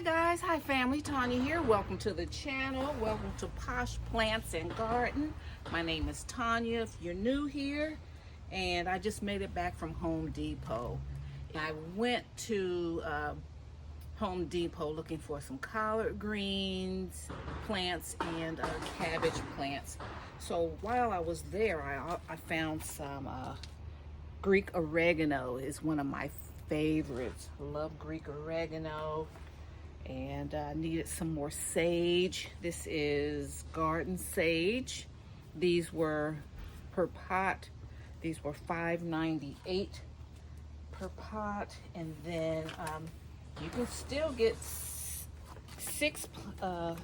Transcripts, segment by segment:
guys, hi family, Tanya here. Welcome to the channel. Welcome to Posh Plants and Garden. My name is Tanya if you're new here, and I just made it back from Home Depot. I went to Home Depot looking for some collard greens plants and cabbage plants. So while I was there, I found some Greek oregano. Is one of my favorites. I love Greek oregano. And I needed some more sage. This is garden sage. These were per pot. These were $5.98 per pot. And then you can still get a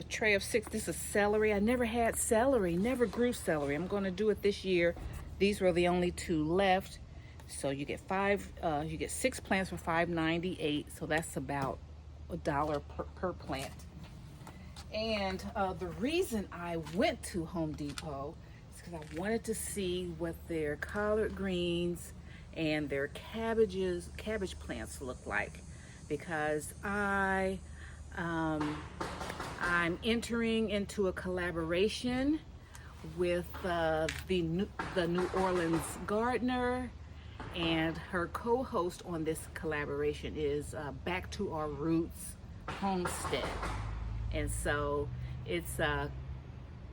tray of six. This is celery. I never had celery, never grew celery. I'm going to do it this year. These were the only two left. So you get six plants for $5.98. So that's about $1 per plant. And the reason I went to Home Depot is because I wanted to see what their collard greens and their cabbage plants look like, because I'm entering into a collaboration with the New Orleans gardener, and her co-host on this collaboration is Back to Our Roots Homestead. And so it's a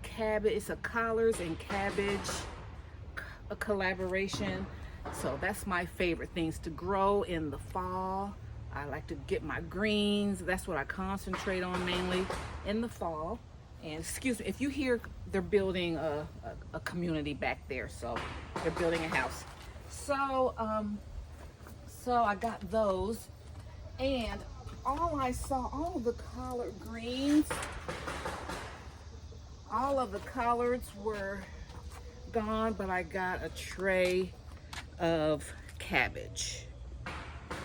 collards and cabbage collaboration. So that's my favorite things to grow in the fall. I like to get my greens. That's what I concentrate on mainly in the fall. And excuse me, if you hear, they're building a community back there. So they're building a house. So I got those, and all of the collard greens, all of the collards were gone, but I got a tray of cabbage.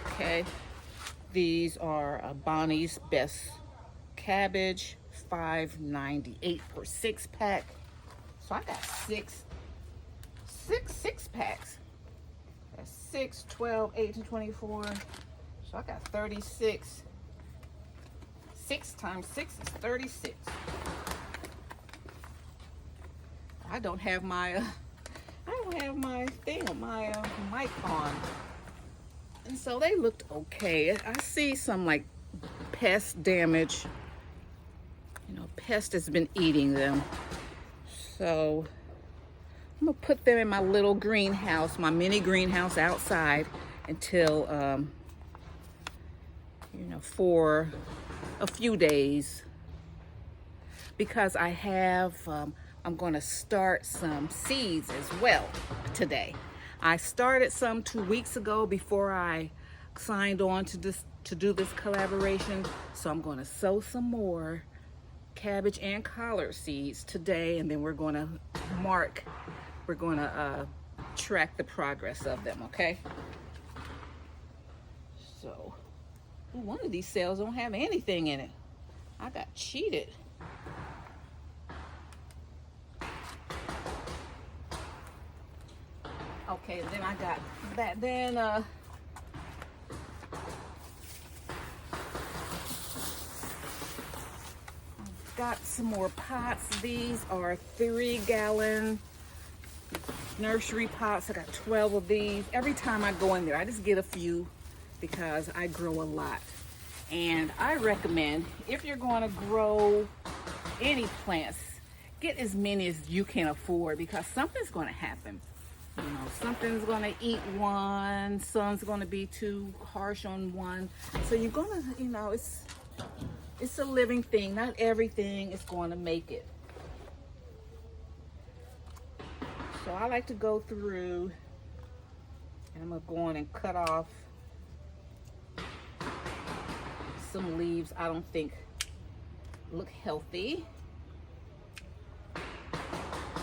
Okay, these are Bonnie's Best Cabbage, $5.98 per 6-pack. So I got six packs. 6, 12, 18, 24. So I got 36. 6 times 6 is 36. I don't have my thing on my mic on. And so they looked okay. I see some like pest damage. You know, pest has been eating them. So I'm gonna put them in my little greenhouse, my mini greenhouse outside until, for a few days, because I have, I'm gonna start some seeds as well today. I started some 2 weeks ago before I signed on to do this collaboration. So I'm gonna sow some more cabbage and collard seeds today, and then we're gonna track the progress of them, okay? So, one of these cells don't have anything in it. I got cheated. Okay, then I got that. Then, I've got some more pots. These are 3-gallon nursery pots. I got 12 of these. Every time I go in there, I just get a few because I grow a lot. And I recommend, if you're going to grow any plants, get as many as you can afford, because something's going to happen. You know, something's going to eat one, sun's going to be too harsh on one. So you're going to, it's a living thing. Not everything is going to make it. So I like to go through, and I'm going to go on and cut off some leaves I don't think look healthy.